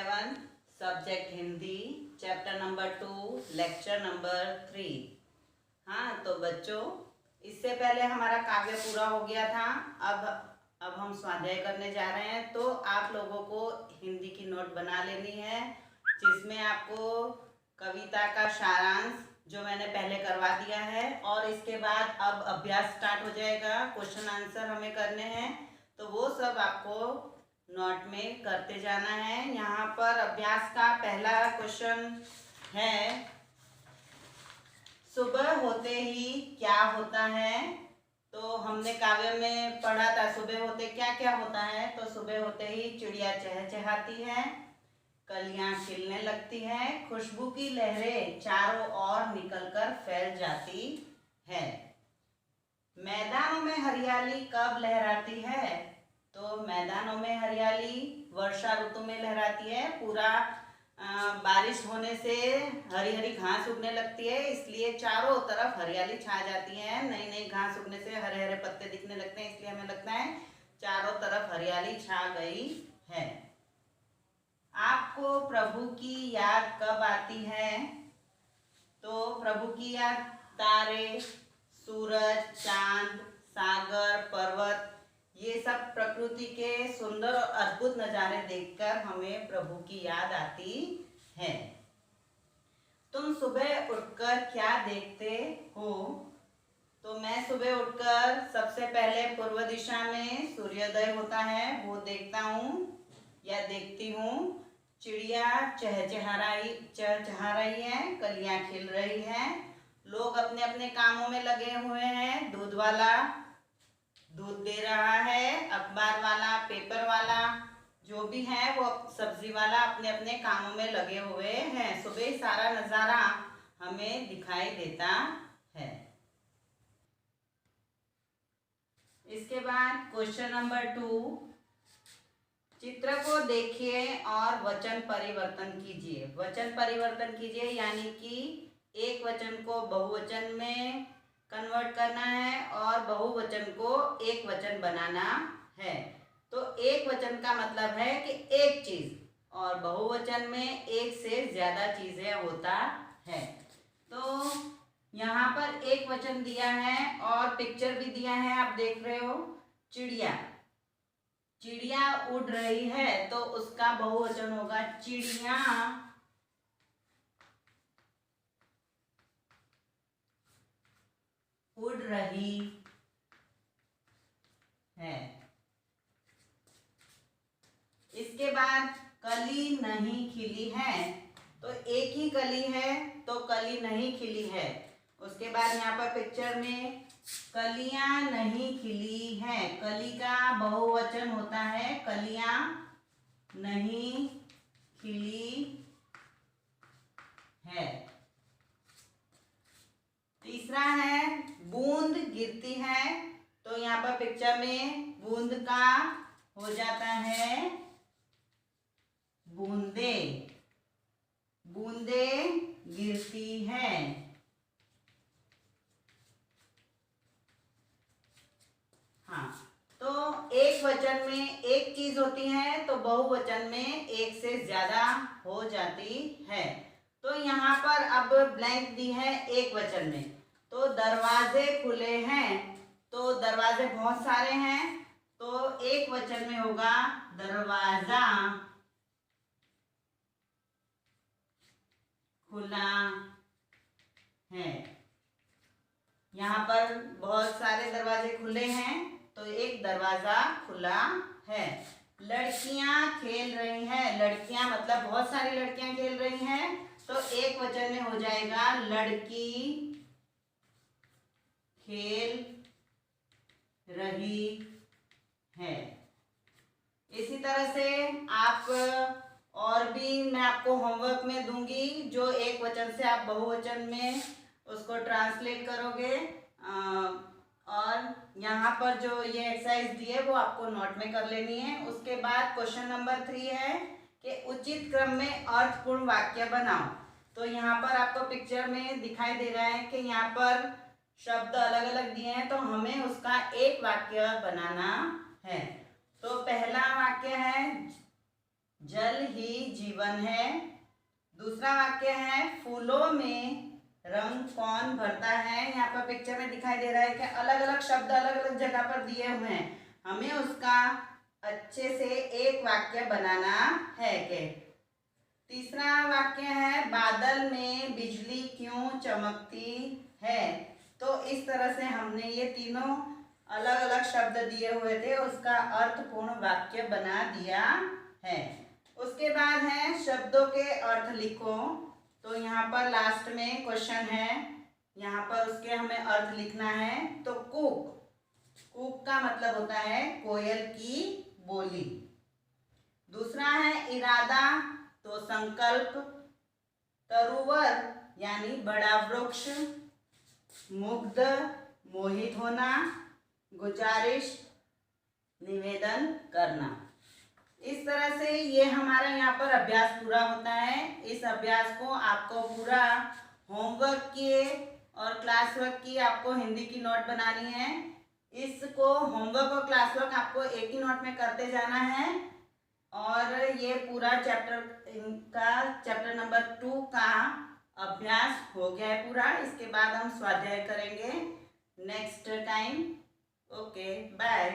7 subject Hindi chapter number 2 lecture number 3। हाँ तो बच्चों, इससे पहले हमारा काव्य पूरा हो गया था। अब हम स्वाध्याय करने जा रहे हैं। तो आप लोगों को हिंदी की नोट बना लेनी है, जिसमें आपको कविता का सारांश जो मैंने पहले करवा दिया है, और इसके बाद अब अभ्यास स्टार्ट हो जाएगा। क्वेश्चन आंसर हमें करने हैं, तो वो सब आपको नोट में करते जाना है। यहाँ पर अभ्यास का पहला क्वेश्चन है, सुबह होते ही क्या होता है। तो हमने काव्य में पढ़ा था सुबह होते क्या क्या होता है। तो सुबह होते ही चिड़िया चहचहाती है, कलियां खिलने लगती है, खुशबू की लहरें चारों ओर निकलकर फैल जाती है। मैदानों में हरियाली कब लहराती है। तो मैदानों में हरियाली वर्षा ऋतु में लहराती है। पूरा बारिश होने से हरी हरी घास उगने लगती है, इसलिए चारों तरफ हरियाली छा जाती है। नई नई घास उगने से हरे हरे पत्ते दिखने लगते हैं, इसलिए हमें लगता है चारों तरफ हरियाली छा गई है। आपको प्रभु की याद कब आती है। तो प्रभु की याद तारे, सूरज, चांद, सागर, पर्वत, ये सब प्रकृति के सुंदर और अद्भुत नज़ारे देखकर हमें प्रभु की याद आती है। तुम सुबह उठकर क्या देखते हो। तो मैं सुबह उठकर सबसे पहले पूर्व दिशा में सूर्योदय होता है वो देखता हूँ या देखती हूँ। चिड़िया चहचहा रही है, कलियां खिल रही हैं, लोग अपने अपने कामों में लगे हुए हैं। दूध वाला दूध दे रहा है, अखबार वाला, पेपर वाला, जो भी है वो सब्जी वाला अपने अपने कामों में लगे हुए हैं। सुबह सारा नज़ारा हमें दिखाई देता है। इसके बाद क्वेश्चन नंबर 2, चित्र को देखिए और वचन परिवर्तन कीजिए। वचन परिवर्तन कीजिए यानी कि एक वचन को बहुवचन में कन्वर्ट करना है और बहुवचन को एक वचन बनाना है। तो एक वचन का मतलब है कि एक चीज, और बहुवचन में एक से ज्यादा चीजें होता है। तो यहाँ पर एक वचन दिया है और पिक्चर भी दिया है, आप देख रहे हो। चिड़िया चिड़िया उड़ रही है, तो उसका बहुवचन होगा चिड़िया उड़ रही है। इसके बाद कली नहीं खिली है, तो एक ही कली है तो कली नहीं खिली है। उसके बाद यहाँ पर पिक्चर में कलियां नहीं खिली है, कली का बहुवचन होता है कलियां नहीं खिली है। तीसरा है बूंद गिरती है, तो यहाँ पर पिक्चर में बूंद का हो जाता है बूंदे, बूंदे गिरती है। हाँ, तो एक वचन में एक चीज होती है, तो बहुवचन में एक से ज्यादा हो जाती है। तो यहाँ पर अब ब्लैंक दी है एक वचन में। तो दरवाजे खुले हैं, तो दरवाजे बहुत सारे हैं, तो एक वचन में होगा दरवाजा खुला है। यहाँ पर बहुत सारे दरवाजे खुले हैं, तो एक दरवाजा खुला है। लड़कियां खेल रही हैं, लड़कियां मतलब बहुत सारी लड़कियां खेल रही हैं, तो एक वचन में हो जाएगा लड़की खेल रही है। इसी तरह से आप और भी मैं आपको होमवर्क में दूंगी, जो एक वचन से आप बहुवचन में उसको ट्रांसलेट करोगे। और यहाँ पर जो ये एक्सरसाइज दी है वो आपको नोट में कर लेनी है। उसके बाद क्वेश्चन नंबर 3 है कि उचित क्रम में अर्थपूर्ण वाक्य बनाओ। तो यहाँ पर आपको पिक्चर में दिखाई दे रहा है कि यहाँ पर शब्द अलग अलग दिए हैं, तो हमें उसका एक वाक्य बनाना है। तो पहला वाक्य है जल ही जीवन है। दूसरा वाक्य है फूलों में रंग कौन भरता है। यहाँ पर पिक्चर में दिखाई दे रहा है कि अलग अलग शब्द अलग अलग जगह पर दिए हुए हैं, हमें उसका अच्छे से एक वाक्य बनाना है के। तीसरा वाक्य है बादल में बिजली क्यों चमकती है। तो इस तरह से हमने ये तीनों अलग अलग शब्द दिए हुए थे, उसका अर्थपूर्ण वाक्य बना दिया है। उसके बाद है शब्दों के अर्थ लिखो। तो यहाँ पर लास्ट में क्वेश्चन है, यहाँ पर उसके हमें अर्थ लिखना है। तो कुक, कुक का मतलब होता है कोयल की बोली। दूसरा है इरादा, तो संकल्प। तरुवर यानी बड़ा वृक्ष। मुग्ध मोहित होना। गुजारिश निवेदन करना। इस तरह से ये हमारा यहाँ पर अभ्यास पूरा होता है। इस अभ्यास को आपको पूरा होमवर्क की और क्लास वर्क की आपको हिंदी की नोट बनानी है। इसको होमवर्क और क्लास वर्क आपको एक ही नोट में करते जाना है। और ये पूरा चैप्टर नंबर 2 का अभ्यास हो गया है पूरा। इसके बाद हम स्वाध्याय करेंगे नेक्स्ट टाइम। Okay, bye.